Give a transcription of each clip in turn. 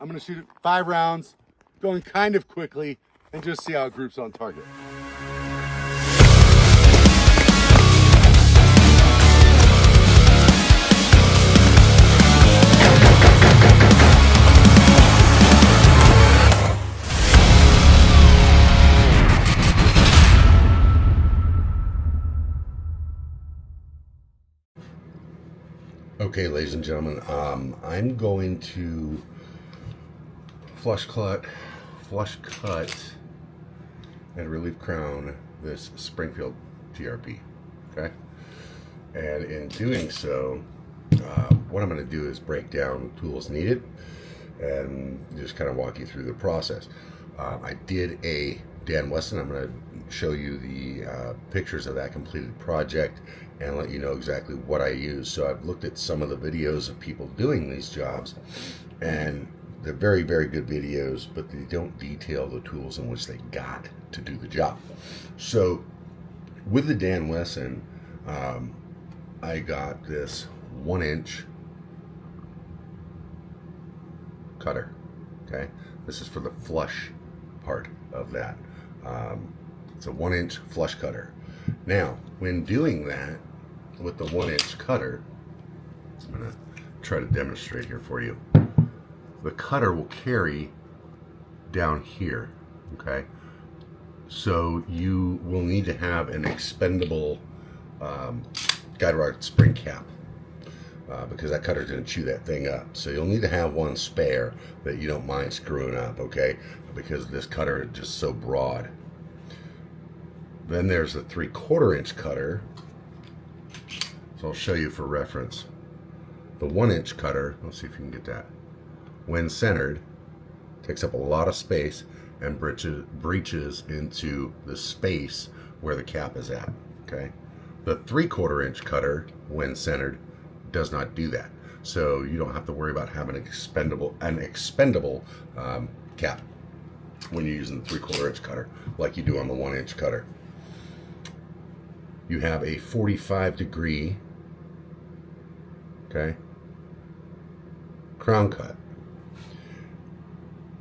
I'm gonna shoot it 5 rounds, going kind of quickly, and just see how it groups on target. Okay, ladies and gentlemen, I'm going to flush cut and relief crown this Springfield TRP, okay? And in doing so, what I'm going to do is break down tools needed and just kind of walk you through the process. I did a Dan Wesson. I'm going to show you the pictures of that completed project and let you know exactly what I use. So I've looked at some of the videos of people doing these jobs, and they're very, very good videos, but they don't detail the tools in which they got to do the job. So with the Dan Wesson, I got this 1-inch cutter, okay? This is for the flush part of that. It's a 1-inch flush cutter. Now, when doing that with the 1-inch cutter, I'm going to try to demonstrate here for you. The cutter will carry down here, okay? So you will need to have an expendable guide rod spring cap because that cutter's going to chew that thing up. So you'll need to have one spare that you don't mind screwing up, okay? Because this cutter is just so broad. Then there's the 3/4 inch cutter. So I'll show you for reference. The 1-inch cutter, let's see if you can get that. When centered, takes up a lot of space and breaches into the space where the cap is at, okay? The 3/4 inch cutter, when centered, does not do that. So you don't have to worry about having an expendable cap when you're using the 3/4 inch cutter like you do on the 1-inch cutter. You have a 45-degree, okay, crown cut.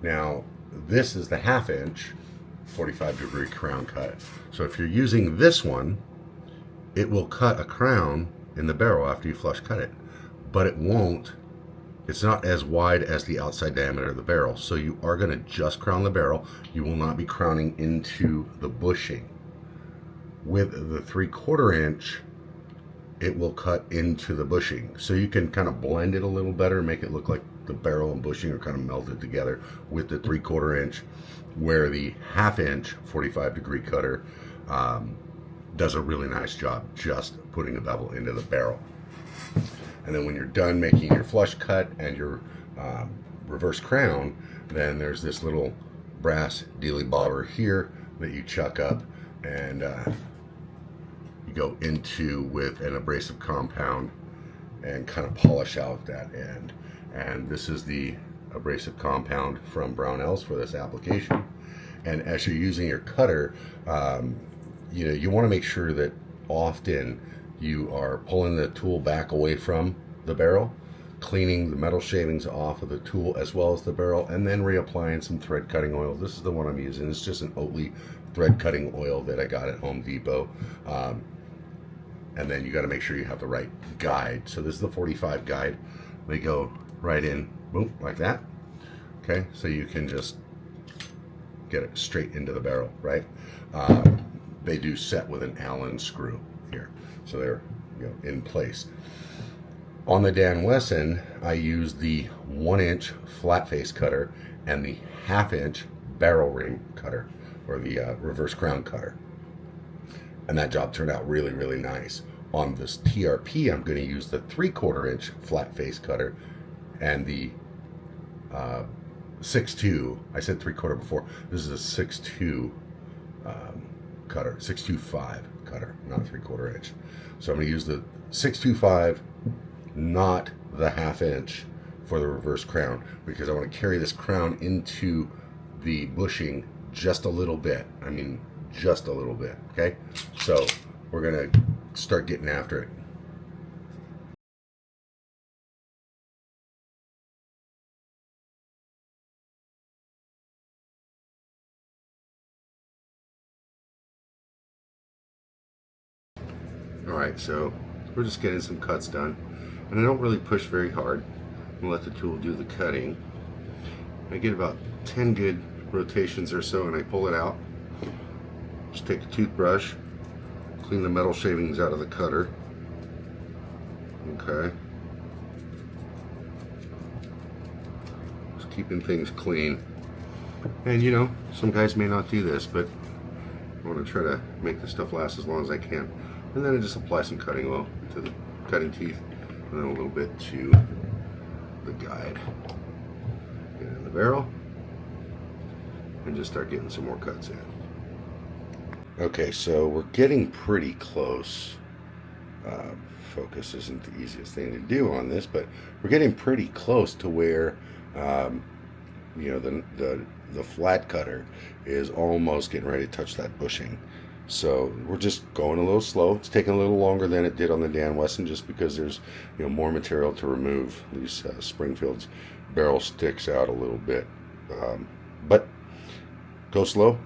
Now, this is the 1/2 inch 45-degree crown cut. So if you're using this one, it will cut a crown in the barrel after you flush cut it, but it won't. It's not as wide as the outside diameter of the barrel, so you are going to just crown the barrel. You will not be crowning into the bushing. With the 3/4 inch, it will cut into the bushing, so you can kind of blend it a little better, make it look like the barrel and bushing are kind of melted together with the 3/4 inch, where the 1/2 inch 45-degree cutter does a really nice job just putting a bevel into the barrel. And then when you're done making your flush cut and your reverse crown, then there's this little brass dealy bobber here that you chuck up and you go into with an abrasive compound and kind of polish out that end. And this is the abrasive compound from Brownells for this application. And as you're using your cutter, you want to make sure that often you are pulling the tool back away from the barrel, cleaning the metal shavings off of the tool as well as the barrel, and then reapplying some thread cutting oil. This is the one I'm using. It's just an Oatly thread cutting oil that I got at Home Depot. And then you got to make sure you have the right guide. So this is the 45 guide. They go right in, boom, like that. Okay, so you can just get it straight into the barrel, right? They do set with an Allen screw here, so they're in place. On the Dan Wesson, I use the 1-inch flat face cutter and the 1/2 inch barrel ring cutter, or the reverse crown cutter. And that job turned out really, really nice. On this TRP, I'm going to use the 3/4 inch flat face cutter and the 6.2. I said 3/4 before. This is a 6.2 cutter, 6.25 cutter, not 3/4 inch. So I'm going to use the 6.25, not the 1/2 inch, for the reverse crown, because I want to carry this crown into the bushing just a little bit. I mean, just a little bit, okay? So we're gonna start getting after it. Alright, so we're just getting some cuts done. And I don't really push very hard. I'm gonna let the tool do the cutting. I get about 10 good rotations or so and I pull it out. Just take a toothbrush, clean the metal shavings out of the cutter. Okay. Just keeping things clean. And you know, some guys may not do this, but I want to try to make this stuff last as long as I can. And then I just apply some cutting oil to the cutting teeth, and then a little bit to the guide. Get it in the barrel, and just start getting some more cuts in. Okay, so we're getting pretty close. Focus isn't the easiest thing to do on this, but we're getting pretty close to where you know, the flat cutter is almost getting ready to touch that bushing. So we're just going a little slow. It's taking a little longer than it did on the Dan Wesson, just because there's, you know, more material to remove. These Springfield's barrel sticks out a little bit, but go slow,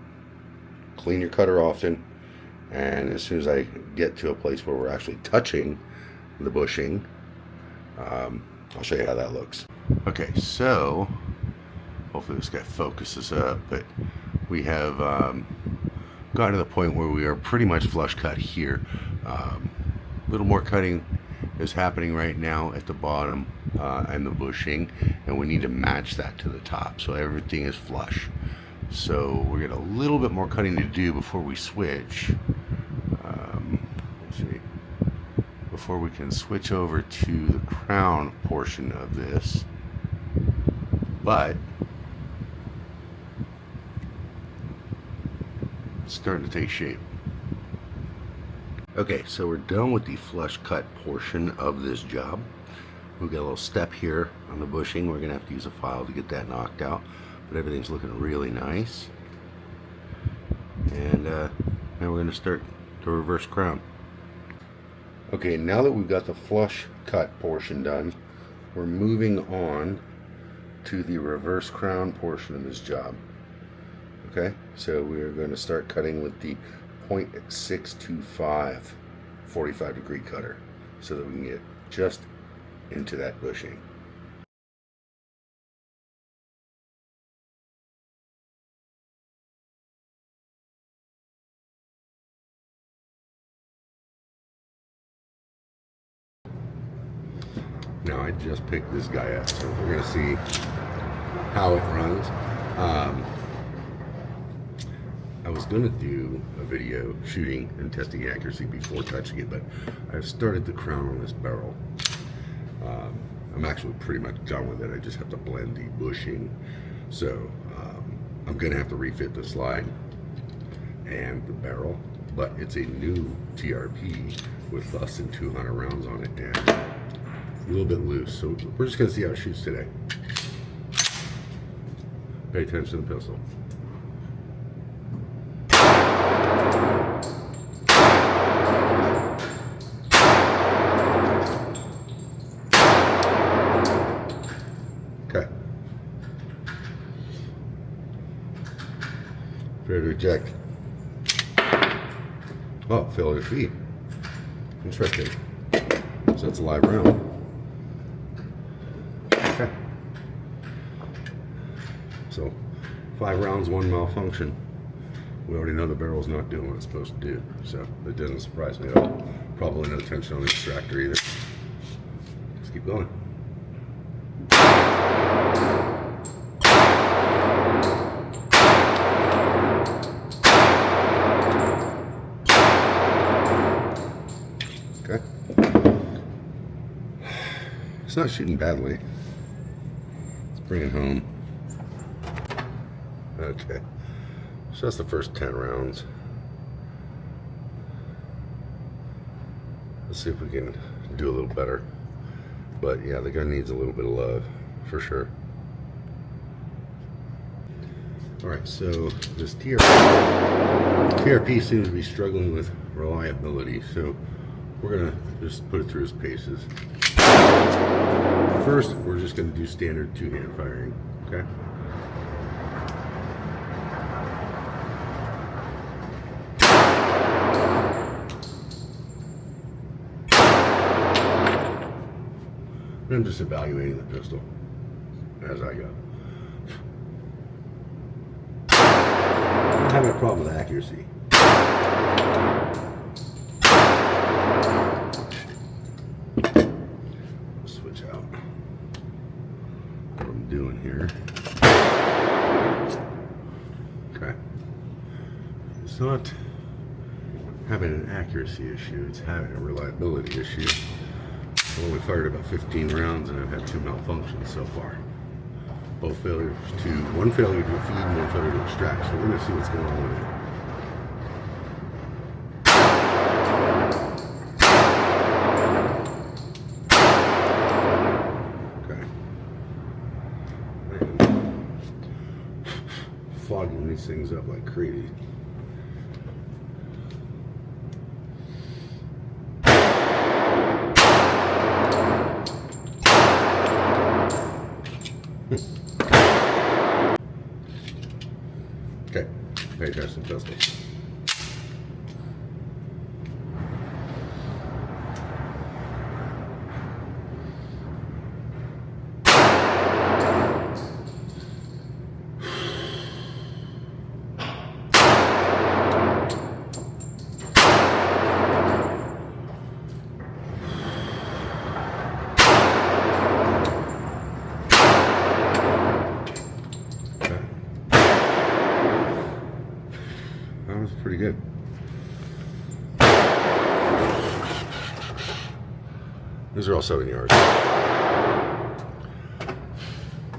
clean your cutter often, and as soon as I get to a place where we're actually touching the bushing, I'll show you how that looks. Okay, so hopefully this guy focuses up, but we have gotten to the point where we are pretty much flush cut here. A little more cutting is happening right now at the bottom and the bushing, and we need to match that to the top so everything is flush. So we're getting a little bit more cutting to do before we switch. Let's see. Before we can switch over to the crown portion of this. But it's starting to take shape. Okay, so we're done with the flush cut portion of this job. We've got a little step here on the bushing. We're gonna have to use a file to get that knocked out, but everything's looking really nice. And now we're gonna start the reverse crown. Okay, now that we've got the flush cut portion done, we're moving on to the reverse crown portion of this job. Okay, so we're going to start cutting with the 0.625 45-degree cutter so that we can get just into that bushing. Now I just picked this guy up, so we're going to see how it runs. I was going to do a video shooting and testing accuracy before touching it, but I've started the crown on this barrel. I'm actually pretty much done with it. I just have to blend the bushing. So I'm going to have to refit the slide and the barrel, but it's a new TRP with less than 200 rounds on it and a little bit loose. So we're just going to see how it shoots today. Pay attention to the pistol. Okay. Fair to eject. Oh, fell at your feet. Interesting. So that's a live round. Okay. So 5 rounds, 1 malfunction. We already know the barrel's not doing what it's supposed to do, so it doesn't surprise me at all. Probably no tension on the extractor either. Let's keep going. Okay. It's not shooting badly. Let's bring it home. Okay. So that's the first 10 rounds. Let's see if we can do a little better. But yeah, the gun needs a little bit of love, for sure. Alright, so this TRP seems to be struggling with reliability, so we're going to just put it through its paces. First, we're just going to do standard 2-hand firing, okay? I'm just evaluating the pistol as I go. I'm having a problem with accuracy. I'll switch out what I'm doing here. Okay. It's not having an accuracy issue, it's having a reliability issue. I've only fired about 15 rounds and I've had 2 malfunctions so far. Both failures to, one failure to feed and one failure to extract. So we're going to see what's going on with it. Okay. Man, fogging these things up like crazy. Okay, pay attention to pistol. That was pretty good. These are all 7 yards.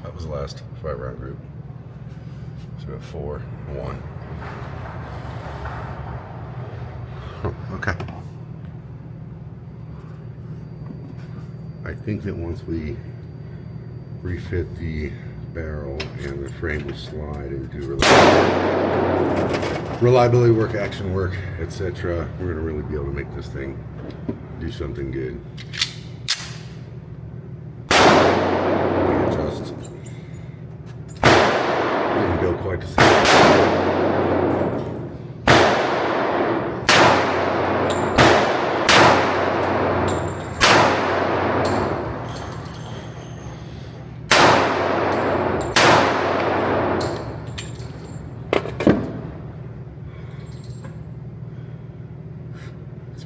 That was the last 5-round group. So we have 4, 1. Oh, okay. I think that once we refit the barrel and the frame will slide and do reliability work, action work, etc., we're going to really be able to make this thing do something good. Adjust. Didn't go quite the same.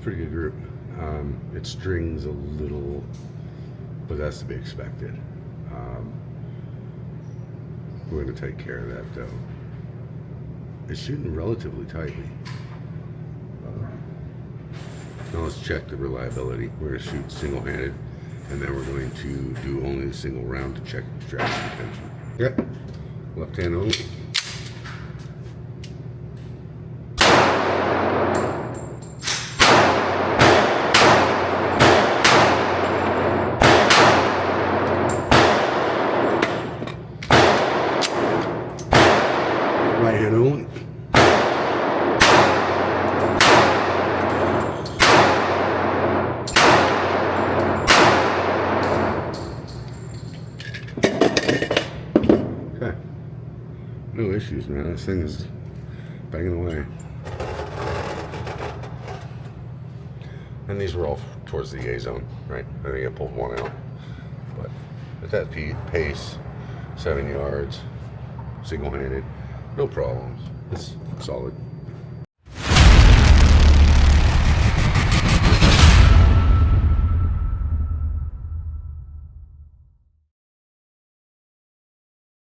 Pretty good group. It strings a little, but that's to be expected. We're going to take care of that though. It's shooting relatively tightly. Now let's check the reliability. We're going to shoot single-handed, and then we're going to do only a single round to check extraction potential. Yep. Left hand only. Right hand only. Okay. No issues, man. This thing is banging away. And these were all towards the A zone, right? I think I pulled one out. But at that pace, 7 yards, single-handed, no problems. It's solid.